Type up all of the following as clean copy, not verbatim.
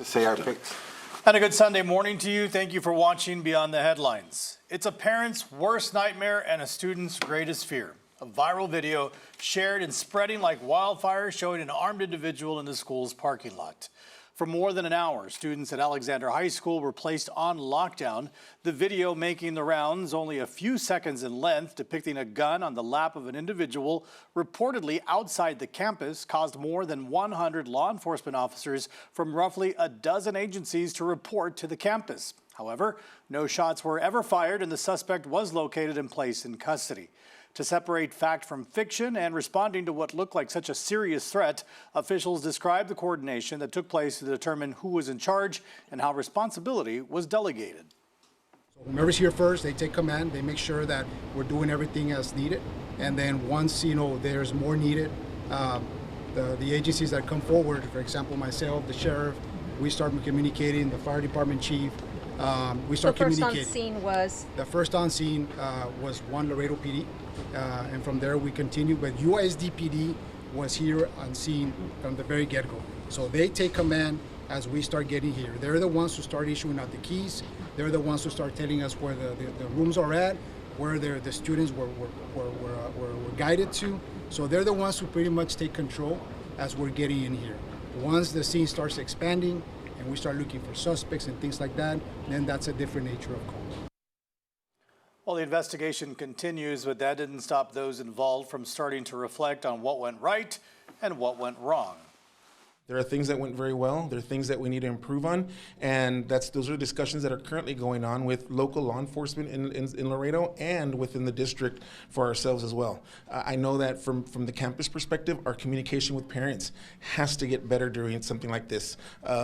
say our picks. And a good Sunday morning to you. Thank you for watching Beyond the Headlines. It's a parent's worst nightmare and a student's greatest fear. A viral video shared and spreading like wildfire showing an armed individual in the school's parking lot. For more than an hour, students at Alexander High School were placed on lockdown. The video making the rounds, only a few seconds in length, depicting a gun on the lap of an individual reportedly outside the campus, caused more than 100 law enforcement officers from roughly a dozen agencies to report to the campus. However, no shots were ever fired and the suspect was located and placed in custody. To separate fact from fiction and responding to what looked like such a serious threat, officials described the coordination that took place to determine who was in charge and how responsibility was delegated. So whomever's here first, they take command, they make sure that we're doing everything as needed. And then once, there's more needed, the agencies that come forward, for example, myself, the sheriff, we start communicating, the fire department chief, we start communicating. The first on scene was one Laredo PD, and from there we continue. But USDPD was here on scene from the very get-go. So they take command as we start getting here. They're the ones who start issuing out the keys. They're the ones who start telling us where the rooms are at, where the students were guided to. So they're the ones who pretty much take control as we're getting in here. Once the scene starts expanding, and we start looking for suspects and things like that, then that's a different nature of call. Well, the investigation continues, but that didn't stop those involved from starting to reflect on what went right and what went wrong. There are things that went very well. There are things that we need to improve on, and those are discussions that are currently going on with local law enforcement in Laredo and within the district for ourselves as well. I know that from the campus perspective, our communication with parents has to get better during something like this,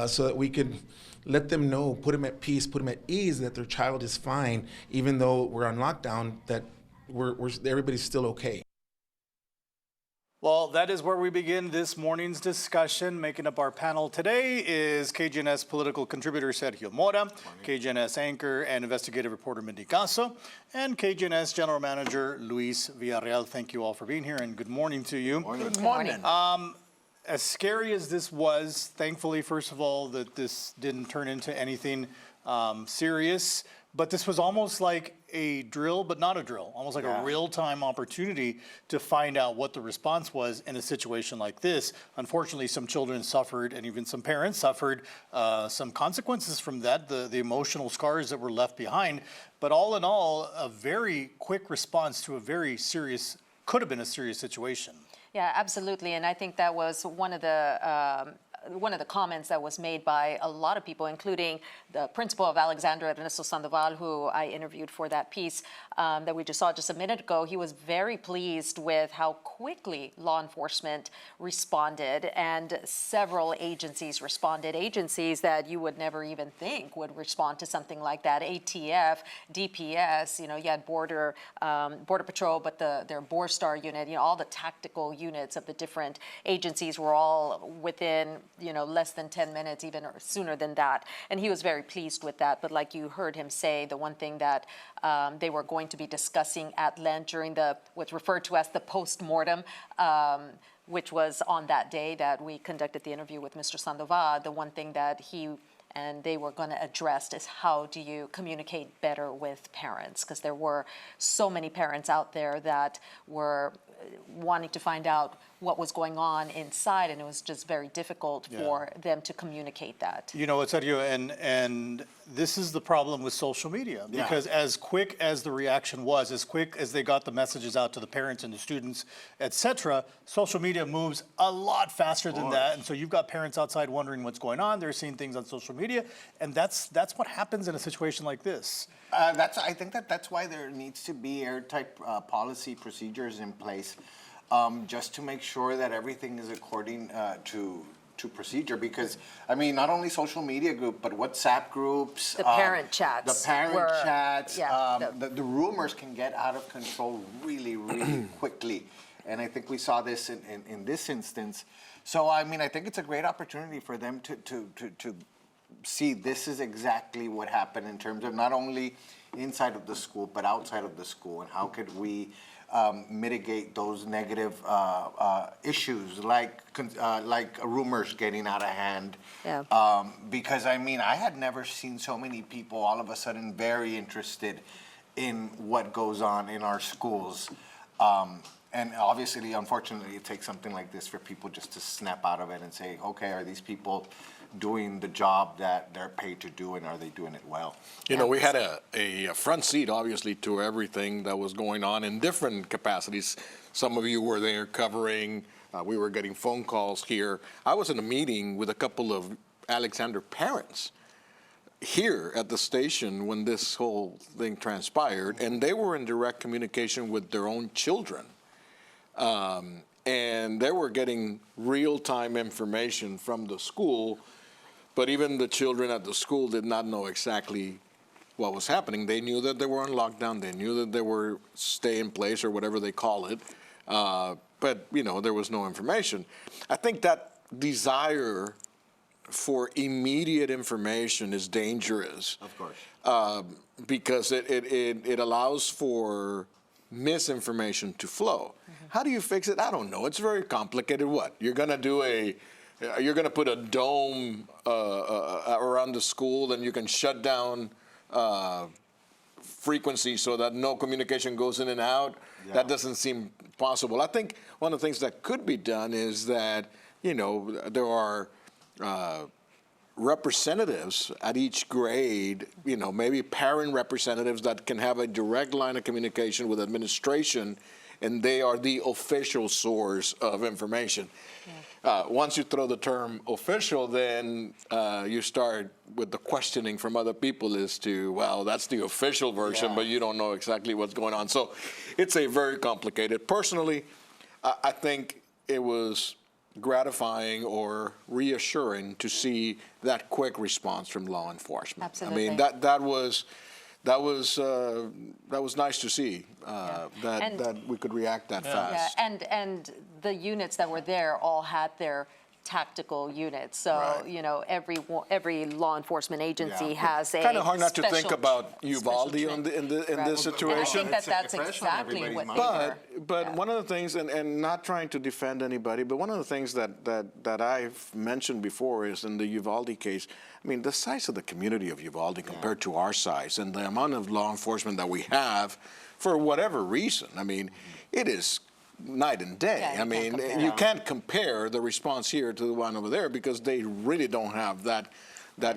so that we can let them know, put them at peace, put them at ease that their child is fine, even though we're on lockdown, that everybody's still okay. Well, that is where we begin this morning's discussion. Making up our panel today is KGNS political contributor Sergio Mora, KGNS anchor and investigative reporter Mindy Caso, and KGNS general manager Luis Villarreal. Thank you all for being here, and good morning to you. Good morning. As scary as this was, thankfully, first of all, that this didn't turn into anything serious. But this was almost like a drill, but not a drill, almost like a real-time opportunity to find out what the response was in a situation like this. Unfortunately, some children suffered, and even some parents suffered some consequences from that, the emotional scars that were left behind. But all in all, a very quick response to a very serious, could have been a serious situation. Yeah, absolutely. And I think that was one of the comments that was made by a lot of people, including the principal of Alexander, Ernesto Sandoval, who I interviewed for that piece that we just saw just a minute ago. He was very pleased with how quickly law enforcement responded, and several agencies responded, agencies that you would never even think would respond to something like that. ATF, DPS, you had Border Patrol, but their Borstar unit, all the tactical units of the different agencies were all within less than 10 minutes, even sooner than that. And he was very pleased with that. But like you heard him say, the one thing that they were going to be discussing at length during what's referred to as the post-mortem, which was on that day that we conducted the interview with Mr. Sandoval, the one thing that he and they were going to address is how do you communicate better with parents? Because there were so many parents out there that were wanting to find out what was going on inside, and it was just very difficult for them to communicate that. You know what, Sergio, and this is the problem with social media, because as quick as the reaction was, as quick as they got the messages out to the parents and the students, etc., social media moves a lot faster than that, and so you've got parents outside wondering what's going on. They're seeing things on social media, and that's what happens in a situation like this. I think that's why there needs to be airtight policy procedures in place, just to make sure that everything is according to procedure. Because not only social media group, but WhatsApp groups, the parent chats, the rumors can get out of control really, really quickly. And I think we saw this in this instance. So I think it's a great opportunity for them to see this is exactly what happened in terms of not only inside of the school but outside of the school, and how could we mitigate those negative issues like rumors getting out of hand. Yeah. Because I mean, I had never seen so many people all of a sudden very interested in what goes on in our schools. And obviously, unfortunately, it takes something like this for people just to snap out of it and say, okay, are these people doing the job that they're paid to do, and are they doing it well? You know, we had a front seat, obviously, to everything that was going on in different capacities. Some of you were there covering. We were getting phone calls here. I was in a meeting with a couple of Alexander parents here at the station when this whole thing transpired, and they were in direct communication with their own children. And they were getting real-time information from the school, but even the children at the school did not know exactly what was happening. They knew that they were on lockdown. They knew that they were stay in place or whatever they call it. But, you know, there was no information. I think that desire for immediate information is dangerous. Of course. Because it allows for misinformation to flow. How do you fix it? I don't know. It's very complicated. What? You're going to put a dome around the school, and you can shut down frequency so that no communication goes in and out? Yeah. That doesn't seem possible. I think one of the things that could be done is that, you know, there are representatives at each grade, you know, maybe parent representatives that can have a direct line of communication with administration, and they are the official source of information. Yeah. Once you throw the term official, then you start with the questioning from other people as to, well, that's the official version, yeah, but you don't know exactly what's going on. So it's a very complicated. Personally, I think it was gratifying or reassuring to see that quick response from law enforcement. Absolutely. I mean, that was nice to see, that we could react that fast. Yeah, and the units that were there all had their tactical units. So, Right. you know, every law enforcement agency has a Kind of hard not to think special- about Uvalde special in training. this And I situation. think that's It's fresh on exactly what everybody's they mind. were. But Yeah. one of the things, and not trying to defend anybody, but one of the things that I've mentioned before is in the Uvalde case, I mean, the size of the community of Uvalde compared to our size and the amount of law enforcement that we have, for whatever reason, I mean, it is night and day. Yeah, I mean, compare. you can't compare the response here to the one over there because they really don't have that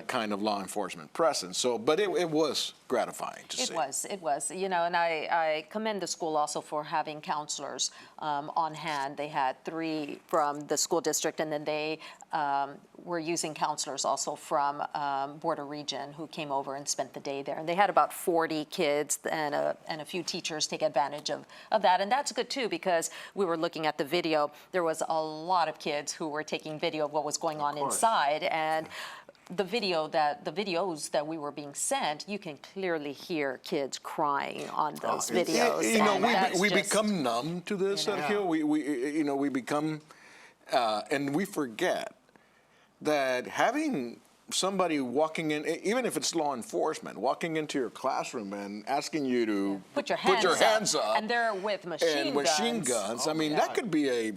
kind of law enforcement presence. So, but it was gratifying to see. It was, you know, and I commend the school also for having counselors on hand. They had 3 from the school district, and then they were using counselors also from Border Region who came over and spent the day there. And they had about 40 kids and a few teachers take advantage of that. And that's good too, because we were looking at the video. There was a lot of kids who were taking video of what was going on inside. And the videos that we were being sent, you can clearly hear kids crying on those videos. You know, And we that's become numb to this, Sergio. We become, and we forget that having somebody walking in, even if it's law enforcement, walking into your classroom and asking you to put your hands up, up, and they're with machine guns. I mean, that could be a.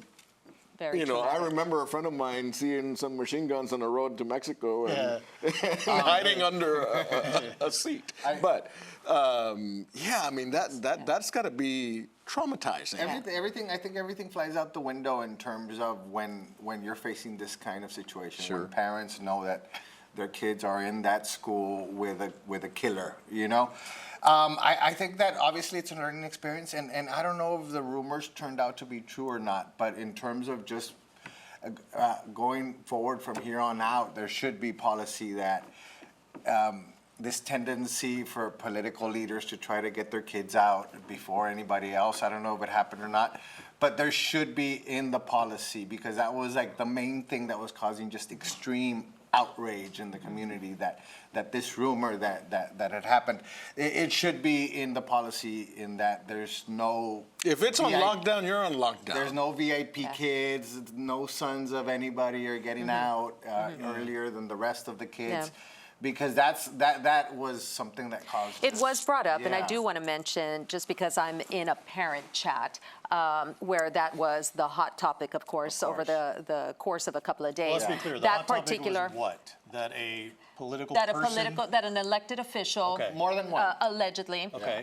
Very You know, traumatic. I remember a friend of mine seeing some machine guns on the road to Mexico and hiding under a seat. But yeah, I mean that's got to be traumatizing. Everything. I think everything flies out the window in terms of when you're facing this kind of situation. Sure. When parents know that their kids are in that school with a killer, you know. I think that obviously it's a learning experience, and I don't know if the rumors turned out to be true or not, but in terms of just going forward from here on out, there should be policy that this tendency for political leaders to try to get their kids out before anybody else, I don't know if it happened or not, but there should be in the policy, because that was like the main thing that was causing just extreme outrage in the community, that this rumor that had happened. It should be in the policy in that there's no... If it's on lockdown, you're on lockdown. There's no VIP kids, no sons of anybody are getting out earlier than the rest of the kids. because that was something that caused. It was brought up, and I Yeah. do want to mention, just because I'm in a parent chat, where that was the hot topic, of course, over the course of a couple of days. Let's be clear, the That hot topic particular, was what? That a political that person? that an elected official, Okay. More than one. allegedly, Okay.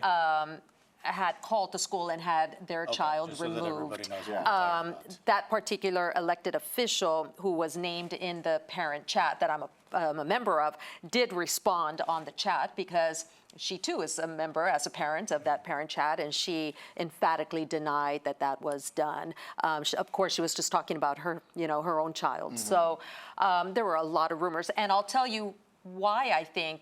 had called the school and had their Okay, child just so that removed. everybody knows what we're talking about. That particular elected official who was named in the parent chat that I'm a member of did respond on the chat, because she too is a member as a parent of that parent chat, and she emphatically denied that that was done. Of course, she was just talking about her, her own child. So there were a lot of rumors, and I'll tell you why I think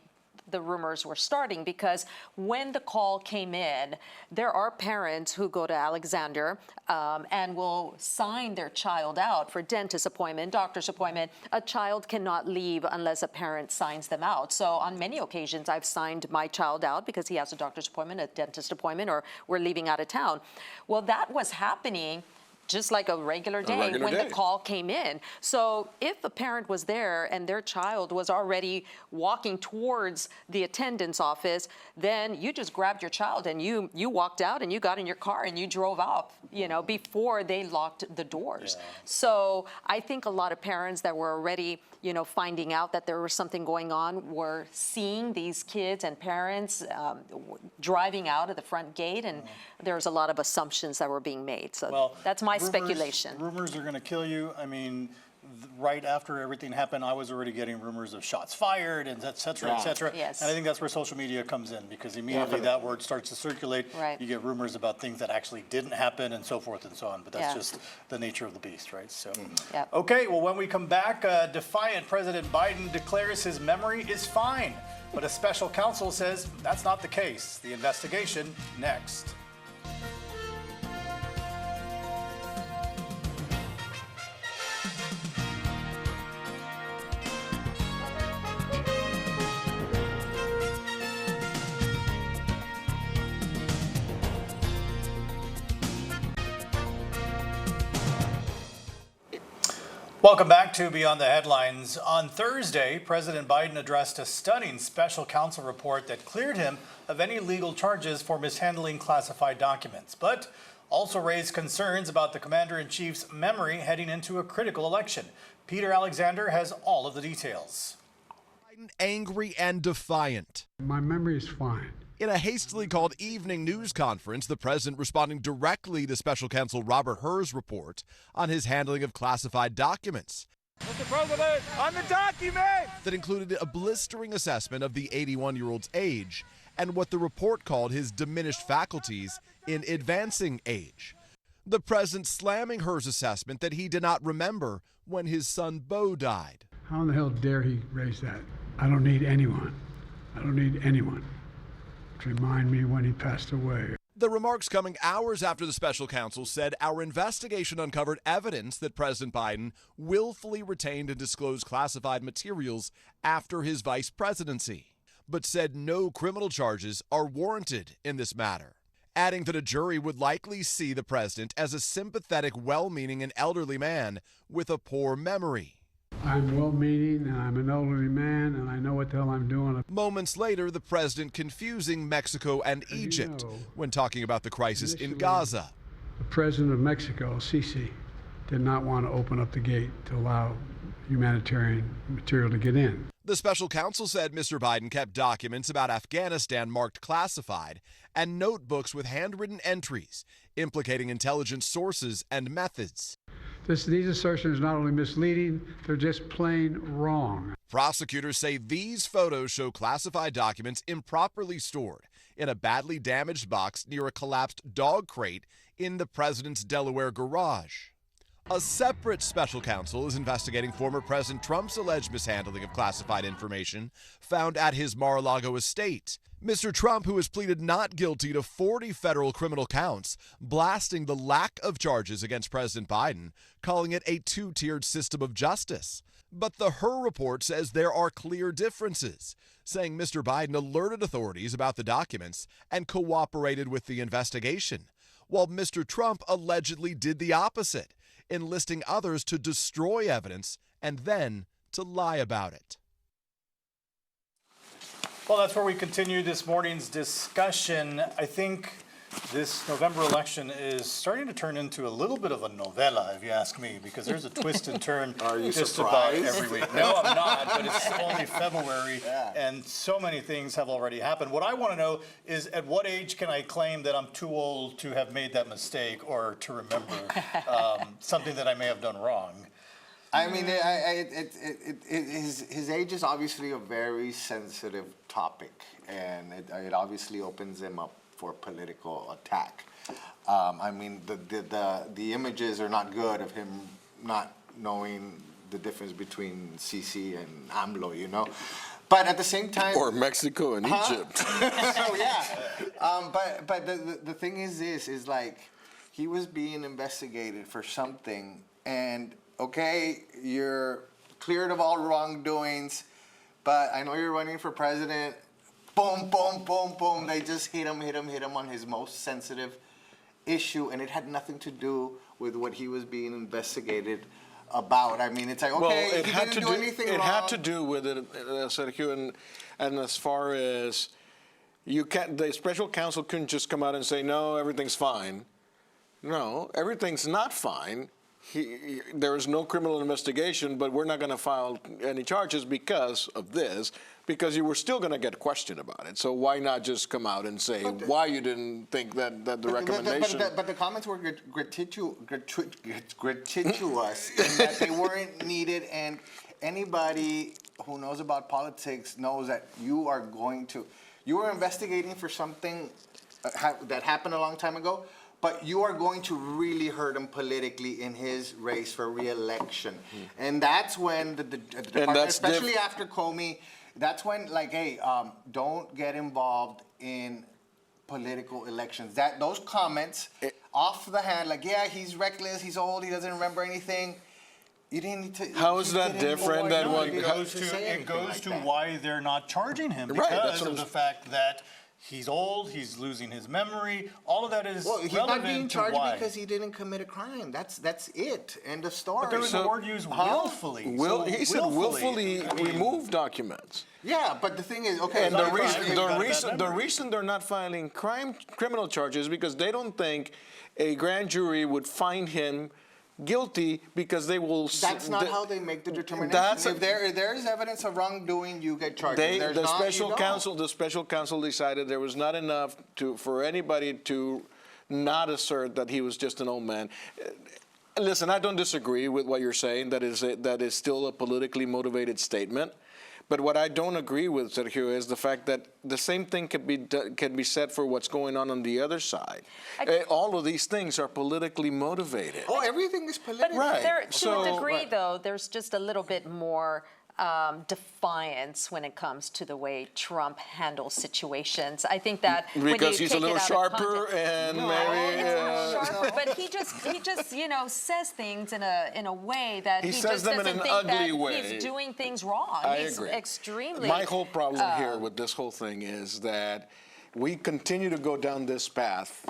the rumors were starting, because when the call came in, there are parents who go to Alexander and will sign their child out for dentist appointment, doctor's appointment. A child cannot leave unless a parent signs them out. So on many occasions, I've signed my child out because he has a doctor's appointment, a dentist appointment, or we're leaving out of town. Well, that was happening just like a regular day regular when day. the call came in. So if a parent was there and their child was already walking towards the attendance office, then you just grabbed your child and you walked out and you got in your car and you drove off, before they locked the doors. Yeah. So I think a lot of parents that were already, finding out that there was something going on were seeing these kids and parents driving out of the front gate, and there's a lot of assumptions that were being made. So Well, that's my rumors- speculation. Rumors are going to kill you. I mean, right after everything happened, I was already getting rumors of shots fired and et cetera, et Yeah. cetera. Yes. And I think that's where social media comes in, because immediately that word starts to circulate. Right. You get rumors about things that actually didn't happen and so forth and so on. But that's Yeah. just the nature of the beast, right? So, Yep. Okay, well, when we come back, defiant President Biden declares his memory is fine. But a special counsel says that's not the case. The investigation next. Welcome back to Beyond the Headlines. On Thursday, President Biden addressed a stunning special counsel report that cleared him of any legal charges for mishandling classified documents, but also raised concerns about the commander-in-chief's memory heading into a critical election. Peter Alexander has all of the details. Biden angry and defiant. My memory is fine. In a hastily called evening news conference, the president responding directly to special counsel Robert Hur's report on his handling of classified documents. Mr. President, on the document! That included a blistering assessment of the 81-year-old's age and what the report called his diminished faculties in advancing age. The president slamming Hur's assessment that he did not remember when his son Beau died. How in the hell dare he raise that? I don't need anyone. I don't need anyone to remind me when he passed away. The remarks coming hours after the special counsel said our investigation uncovered evidence that President Biden willfully retained and disclosed classified materials after his vice presidency, but said no criminal charges are warranted in this matter, adding that a jury would likely see the president as a sympathetic, well-meaning and elderly man with a poor memory. I'm well-meaning, and I'm an elderly man, and I know what the hell I'm doing. Moments later, the president confusing Mexico and you Egypt know, when talking about the crisis in initially- Gaza. The president of Mexico, Sisi, did not want to open up the gate to allow humanitarian material to get in. The special counsel said Mr. Biden kept documents about Afghanistan marked classified and notebooks with handwritten entries implicating intelligence sources and methods. These assertions are not only misleading, they're just plain wrong. Prosecutors say these photos show classified documents improperly stored in a badly damaged box near a collapsed dog crate in the president's Delaware garage. A separate special counsel is investigating former President Trump's alleged mishandling of classified information found at his Mar-a-Lago estate. Mr. Trump, who has pleaded not guilty to 40 federal criminal counts, blasting the lack of charges against President Biden, calling it a two-tiered system of justice. But the Hur report says there are clear differences, saying Mr. Biden alerted authorities about the documents and cooperated with the investigation, while Mr. Trump allegedly did the opposite, enlisting others to destroy evidence and then to lie about it. Well, that's where we continue this morning's discussion. I think this November election is starting to turn into a little bit of a novella, if you ask me, because there's a twist and turn Are you just surprised? about every week. No, I'm not, but it's only February, and so many things have already happened. What I want to know is, at what age can I claim that I'm too old to have made that mistake or to remember something that I may have done wrong? I mean, his age is obviously a very sensitive topic, and it obviously opens him up for political attack. I mean, the images are not good of him not knowing the difference between CC and AMLO, you know. But at the same time, Or Mexico and Egypt. so yeah, but the thing is this is like he was being investigated for something, and okay, you're cleared of all wrongdoings, but I know you're running for president. Boom, boom, boom, boom. They just hit him on his most sensitive issue, and it had nothing to do with what he was being investigated about. I mean, it's like, okay, Well, it he had didn't to do do. anything It wrong. had to do with it, Sergio, and as far as you can't, the special counsel couldn't just come out and say, no, everything's fine. No, everything's not fine. There is no criminal investigation, but we're not going to file any charges because of this, because you were still going to get questioned about it. So why not just come out and say why you didn't think that the recommendation? But the comments were gratuitous in that they weren't needed, and anybody who knows about politics knows that you were investigating for something that happened a long time ago, but you are going to really hurt him politically in his race for re-election. And that's when the department, especially after Comey, that's when, like, hey, don't get involved in political elections. Those comments, off the hand, like, yeah, he's reckless, he's old, he doesn't remember anything. You didn't need to. How is that different than what? It goes to why they're not charging him, Right, that's because what of I'm the fact that he's old, he's losing his memory. All of that is Well, he's relevant not being to charged why. because he didn't commit a crime. That's it. End of story. But there was a word used, willfully. He said willfully remove documents. Yeah, but the thing is, okay. And not the a crime, he's got a bad memory. reason they're not filing criminal charges is because they don't think a grand jury would find him guilty because they will. That's not how they make the determination. That's If there is evidence of wrongdoing, you get charged. If there's The not, special you don't. the special counsel decided there was not enough for anybody to not assert that he was just an old man. Listen, I don't disagree with what you're saying. That is still a politically motivated statement. But what I don't agree with, Sergio, is the fact that the same thing can be said for what's going on the other side. All of these things are politically motivated. Oh, everything is political. Right. To a degree, though, there's just a little bit more defiance when it comes to the way Trump handles situations. I think that when Because you he's a take little it out of sharper context- and No, maybe. it's not sharper, but he just says things in a way that He he says just them in doesn't an think ugly that way. he's doing things wrong. I He's agree. extremely. My whole problem here with this whole thing is that we continue to go down this path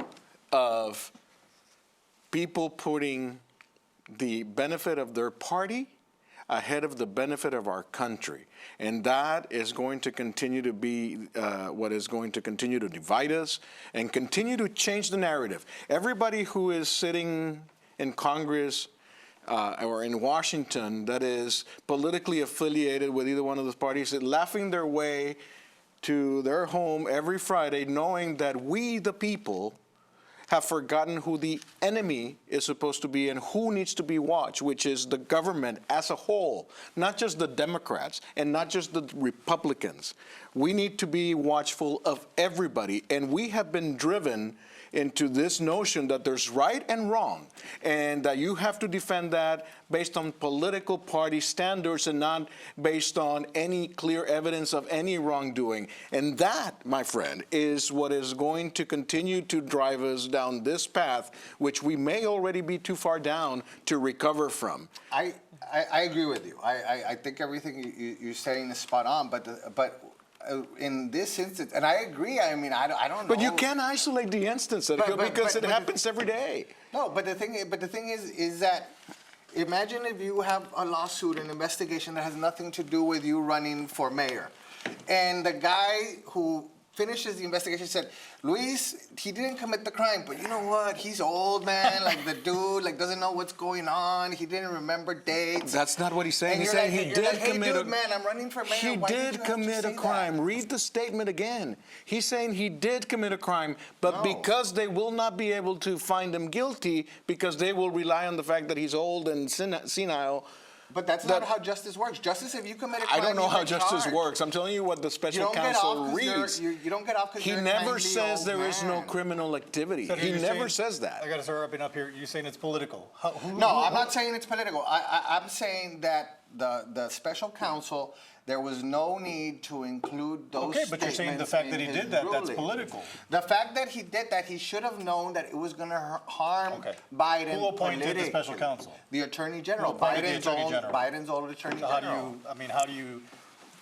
of people putting the benefit of their party ahead of the benefit of our country. And that is going to continue to be what is going to continue to divide us and continue to change the narrative. Everybody who is sitting in Congress or in Washington that is politically affiliated with either one of those parties is laughing their way to their home every Friday knowing that we, the people, have forgotten who the enemy is supposed to be and who needs to be watched, which is the government as a whole, not just the Democrats and not just the Republicans. We need to be watchful of everybody, and we have been driven into this notion that there's right and wrong, and that you have to defend that based on political party standards and not based on any clear evidence of any wrongdoing. And that, my friend, is what is going to continue to drive us down this path, which we may already be too far down to recover from. I agree with you. I think everything you're saying is spot on, but in this instance, and I agree. I mean, I don't know. But you can't isolate the instance, Sergio, because it happens every day. No, but the thing is that Imagine if you have a lawsuit, an investigation that has nothing to do with you running for mayor. And the guy who finishes the investigation said, Luis, he didn't commit the crime, but you know what? He's old, man. Like, the dude, like, doesn't know what's going on. He didn't remember dates. That's not what he's saying. And He's you're saying like, he you're did like, hey, commit dude, man, I'm running for mayor. He Why did you did have to commit say a that? crime. Read the statement again. He's saying he did commit a crime, but because they will not be able to find him guilty because they will rely on the fact that he's old and senile. But that's not how justice works. Justice, if you commit a crime, I don't know you how get justice charged. works. I'm telling you what the You special don't get counsel off 'cause reads. you don't get off because He you're a never kindly says old there is no man. criminal activity. Senator, He you're never saying- says that. I got to start wrapping up here. You're saying it's political. No, I'm not saying it's political. I'm saying that the special counsel, there was no need to include those Okay, but you're saying the statements fact in that he his did that, that's ruling. political. The fact that he did that, he should have known that it was going to harm Okay. Biden Who appointed the politically. special counsel? The Attorney General. Who appointed the Biden's Attorney own, General? Biden's old Attorney So how do General. how do you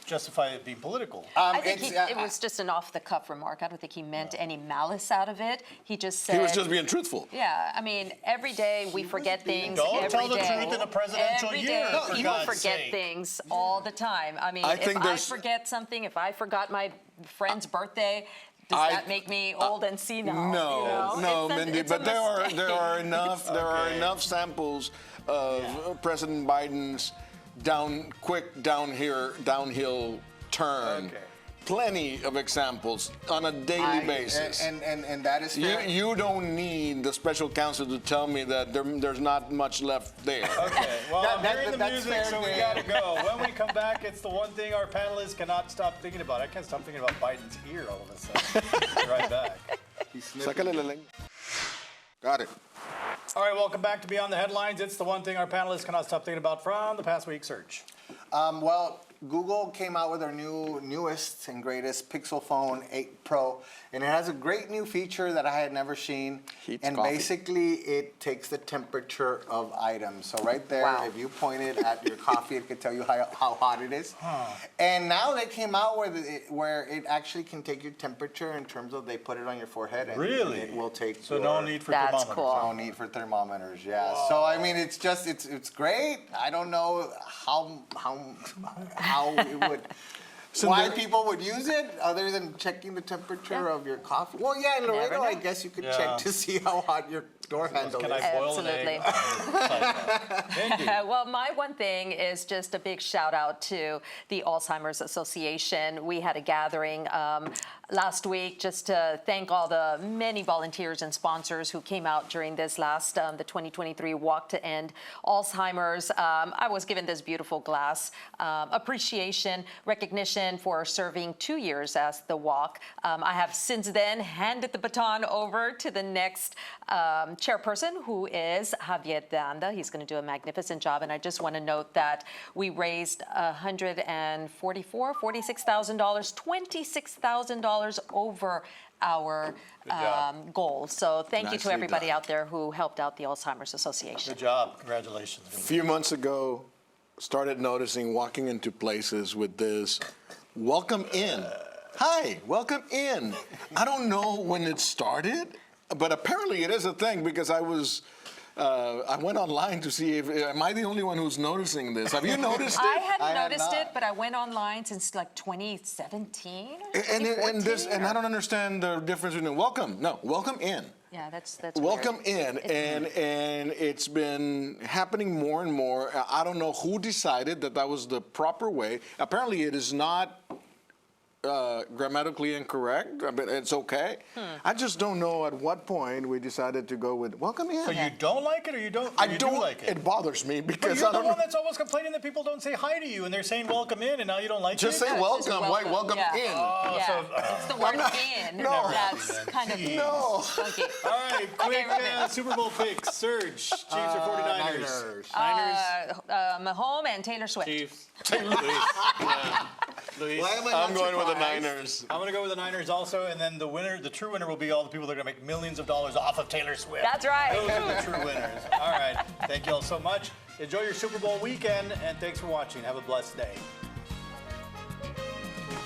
justify it being political? I think it's, it was just an off-the-cuff remark. I don't think he meant any malice out of it. He just said... He was just being truthful. Yeah, I mean, every day we forget things. Don't every tell the day. truth in a presidential Every year, day for people God's forget sake. things all the time. I mean, I if think I there's- forget something, if I forgot my friend's birthday, does that make me old and senile? No, you know? no, It's a- Mindy. it's a But there are mistake. enough samples of President Biden's downhill turn. Okay. Plenty of examples on a daily basis. And that is fair. You don't need the special counsel to tell me that there's not much left there. Okay, well, I'm hearing the that's music, fair so we game. gotta go. When we come back, it's the one thing our panelists cannot stop thinking about. I can't stop thinking about Biden's ear all of a sudden. Be right back. Sácale la lengua. Got it. All right, welcome back to Beyond the Headlines. It's the one thing our panelists cannot stop thinking about from the past week's search. Well, Google came out with their newest and greatest Pixel phone 8 Pro, and it has a great new feature that I had never seen. Heats and coffee. basically, it takes the temperature of items. So right there, Wow. if you pointed at your coffee, it could tell you how hot it is. And now they came out where it actually can take your temperature in terms of they put it on your forehead. And Really? it will take So your, no need for That's thermometers. cool. no need for thermometers, yeah. So I mean, it's just it's great. I don't know how it would. Why people would use it other than checking the temperature of your coffee? Well, yeah, in Laredo, know. I guess you could Yeah. check to see how hot your door handle Can is. I boil an egg? Mindy. Well, my one thing is just a big shout out to the Alzheimer's Association. We had a gathering last week just to thank all the many volunteers and sponsors who came out during this last, the 2023 Walk to End Alzheimer's. I was given this beautiful glass, appreciation, recognition for serving 2 years as the walk. I have since then handed the baton over to the next chairperson, who is Javier Danda. He's going to do a magnificent job, and I just want to note that we raised $46,000, $26,000 over our goal. So thank you to Nicely everybody done. out there who helped out the Alzheimer's Association. Good job. Congratulations. A few months ago, started noticing walking into places with this, welcome in. Hi, welcome in. I don't know when it started, but apparently it is a thing because I went online to see am I the only one who's noticing this? Have you noticed it? I hadn't I had noticed not. it, but I went online since like 2017 or And 2014. I don't understand the difference between welcome. No, welcome in. Yeah, that's Welcome weird. in, and it's been happening more and more. I don't know who decided that was the proper way. Apparently, it is not grammatically incorrect, but it's okay. I just don't know at what point we decided to go with welcome in. So you don't like it, or you don't? Or I you don't do like it. It bothers me But because you're I the don't one know. that's always complaining that people don't say hi to you, and they're saying welcome in, and now you don't like Just it. say No, it's just welcome. Why welcome yeah. in? Yeah, it's the word in. no. That's kind of No. funky. All right, quick Ruben. Super Bowl picks. Surge. Chiefs or 49ers? Mahomes and Taylor Swift. Chiefs. Luis. Why am I I'm not going with the surprised? Niners. I'm going to go with the Niners also, and then the winner, the true winner will be all the people that are going to make millions of dollars off of Taylor Swift. That's right. Those are the true winners. All right. Thank you all so much. Enjoy your Super Bowl weekend, and thanks for watching. Have a blessed day.